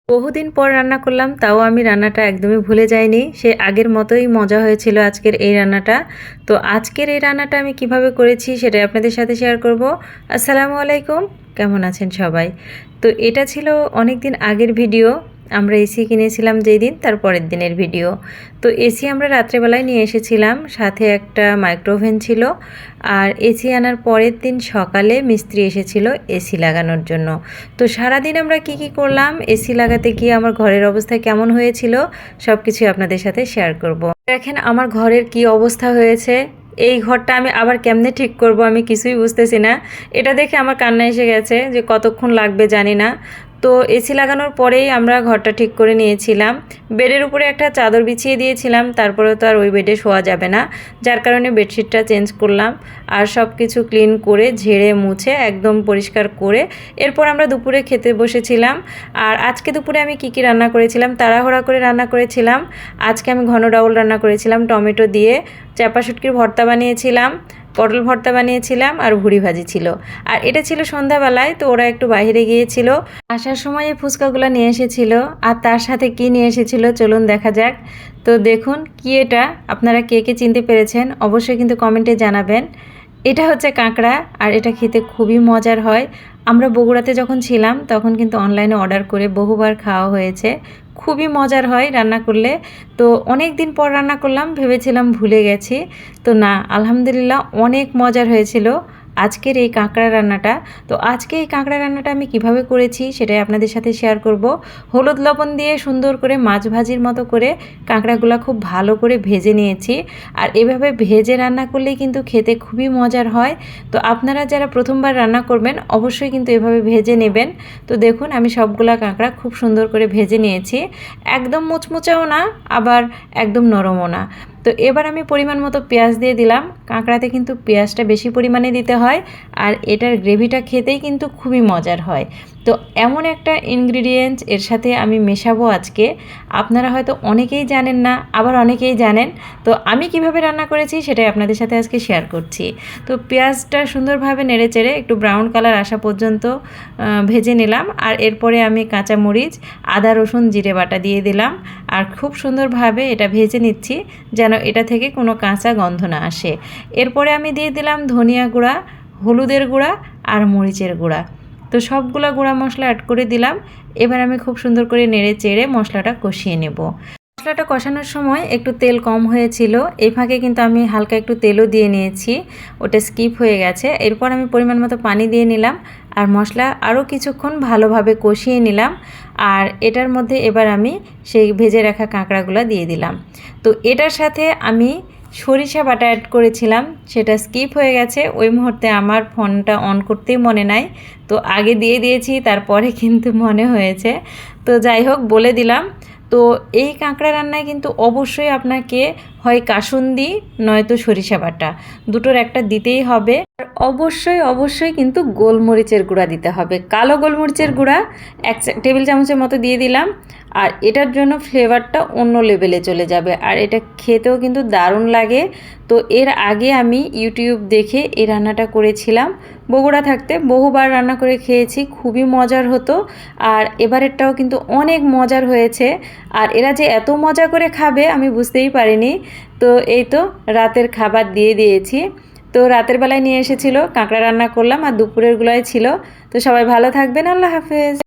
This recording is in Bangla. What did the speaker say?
বহুদিন পর রান্না করলাম, তাও আমি রান্নাটা একদমই ভুলে যাইনি। সে আগের মতোই মজা হয়েছিল আজকের এই রান্নাটা। তো আজকের এই রান্নাটা আমি কিভাবে করেছি সেটাই আপনাদের সাথে শেয়ার করব। আসসালামু আলাইকুম, কেমন আছেন সবাই? তো এটা ছিল অনেক দিন আগের ভিডিও। আমরা এসি কিনেছিলাম যেই দিন, তার পরের দিনের ভিডিও। তো এসি আমরা রাত্রেবেলায় নিয়ে এসেছিলাম, সাথে একটা মাইক্রোওভেন ছিল। আর এসি আনার পরের দিন সকালে মিস্ত্রি এসেছিল এসি লাগানোর জন্য। তো সারাদিন আমরা কি করলাম, এসি লাগাতে গিয়ে আমার ঘরের অবস্থা কেমন হয়েছিল সব কিছুই আপনাদের সাথে শেয়ার করব। দেখেন আমার ঘরের কি অবস্থা হয়েছে। এই ঘরটা আমি আবার কেমনে ঠিক করব আমি কিছুই বুঝতেছি না। এটা দেখে আমার কান্না এসে গেছে যে কতক্ষণ লাগবে জানি না। তো এসি লাগানোর পরেই আমরা ঘরটা ঠিক করে নিয়েছিলাম। বেডের উপরে একটা চাদর বিছিয়ে দিয়েছিলাম, তারপরে তো আর ওই বেডে শোয়া যাবে না, যার কারণে বেডশিটটা চেঞ্জ করলাম। আর সব কিছু ক্লিন করে ঝেড়ে মুছে একদম পরিষ্কার করে এরপর আমরা দুপুরে খেতে বসেছিলাম। আর আজকে দুপুরে আমি কি রান্না করেছিলাম, তাড়াহুড়া করে রান্না করেছিলাম। আজকে আমি ঘন ডাউল রান্না করেছিলাম টমেটো দিয়ে, চাপা শুটকির ভর্তা বানিয়েছিলাম, পটল ভর্তা বানিয়েছিলাম, আর ভুড়ি ভাজি ছিল। আর এটা ছিল সন্ধ্যাবেলায়, তো ওরা একটু বাইরে গিয়েছিল, আসার সময় এই ফুচকাগুলো নিয়ে এসেছিল। আর তার সাথে কি নিয়ে এসেছিল চলুন দেখা যাক। তো দেখুন কি এটা, আপনারা কে কে চিনতে পেরেছেন অবশ্যই কিন্তু কমেন্টে জানাবেন। এটা হচ্ছে কাঁকড়া, আর এটা খেতে খুবই মজার হয়। আমরা বগুড়াতে যখন ছিলাম তখন কিন্তু অনলাইনে অর্ডার করে বহুবার খাওয়া হয়েছে। খুবই মজার হয় রান্না করলে। তো অনেক দিন পর রান্না করলাম, ভেবেছিলাম ভুলে গেছি। তো না, আলহামদুলিল্লাহ অনেক মজার হয়েছিল আজকের এই কাঁকড়া রান্নাটা। তো আজকে এই কাঁকড়া রান্নাটা আমি কিভাবে করেছি সেটাই আপনাদের সাথে শেয়ার করব। হলুদ লবণ দিয়ে সুন্দর করে মাছ ভাজির মতো করে কাঁকড়াগুলো খুব ভালো করে ভেজে নিয়েছি। আর এভাবে ভেজে রান্না করলেই কিন্তু খেতে খুবই মজার হয়। তো আপনারা যারা প্রথমবার রান্না করবেন অবশ্যই কিন্তু এভাবে ভেজে নেবেন। তো দেখুন আমি সবগুলা কাঁকড়া খুব সুন্দর করে ভেজে নিয়েছি, একদম মুচমুচাও না আবার একদম নরমও না। তো এবার আমি পরিমাণ মতো পেঁয়াজ দিয়ে দিলাম। কাঁকড়াতে কিন্তু পেঁয়াজটা বেশি পরিমাণে দিতে হয়, আর এটার গ্রেভিটা খেতেই কিন্তু খুবই মজার হয়। তো এমন একটা ইনগ্রিডিয়েন্টস এর সাথে আমি মেশাবো আজকে, আপনারা হয়তো অনেকেই জানেন না, আবার অনেকেই জানেন। তো আমি কিভাবে রান্না করেছি সেটাই আপনাদের সাথে আজকে শেয়ার করছি। তো পেঁয়াজটা সুন্দরভাবে নেড়েচেড়ে একটু ব্রাউন কালার আসা পর্যন্ত ভেজে নিলাম। আর এরপরে আমি কাঁচামরিচ, আদা রসুন জিরে বাটা দিয়ে দিলাম। আর খুব সুন্দরভাবে এটা ভেজে নিচ্ছি যেন এটা থেকে কোনো কাঁচা গন্ধ না আসে। এরপরে আমি দিয়ে দিলাম ধনিয়া গুঁড়া, হলুদের গুঁড়া আর মরিচের গুঁড়া। তো সবগুলা গুঁড়া মশলা অ্যাড করে দিলাম। এবার আমি খুব সুন্দর করে নেড়ে চেড়ে মশলাটা কষিয়ে নেব। মশলাটা কষানোর সময় একটু তেল কম হয়েছিল, এই ফাঁকে কিন্তু আমি হালকা একটু তেলও দিয়ে নিয়েছি, ওটা স্কিপ হয়ে গেছে। এরপর আমি পরিমাণ মতো পানি দিয়ে নিলাম, আর মশলা আরও কিছুক্ষণ ভালোভাবে কষিয়ে নিলাম। আর এটার মধ্যে এবার আমি সেই ভেজে রাখা কাঁকড়াগুলো দিয়ে দিলাম। তো এটার সাথে আমি সরিষা বাটা অ্যাড করেছিলাম, সেটা স্কিপ হয়ে গেছে, ওই মুহূর্তে আমার ফোনটা অন করতেই মনে নাই। তো আগে দিয়ে দিয়েছি, তারপরে কিন্তু মনে হয়েছে। তো যাই হোক বলে দিলাম। তো এই কাঁকড়া রান্নায় কিন্তু অবশ্যই আপনাকে হয় কাসুন্দি নয়তো সরিষা বাটা, দুটোর একটা দিতেই হবে। আর অবশ্যই কিন্তু গোলমরিচের গুঁড়া দিতে হবে, কালো গোলমরিচের গুঁড়া 1 টেবিল চামচের মতো দিয়ে দিলাম। আর এটার জন্য ফ্লেভারটা অন্য লেভেলে চলে যাবে, আর এটা খেতেও কিন্তু দারুণ লাগে। তো এর আগে আমি ইউটিউব দেখে এই রান্নাটা করেছিলাম, বগুড়া থাকতে বহুবার রান্না করে খেয়েছি, খুবই মজার হতো। আর এবারেরটাও কিন্তু অনেক মজার হয়েছে। আর এরা যে এত মজা করে খাবে আমি বুঝতেই পারিনি। তো এই তো রাতের খাবার দিয়ে দিয়েছি। তো রাতের বেলায় নিয়ে এসেছিলো, কাঁকড়া রান্না করলাম, আর দুপুরের গুলোয় ছিল। তো সবাই ভালো থাকবেন, আল্লাহ হাফেজ।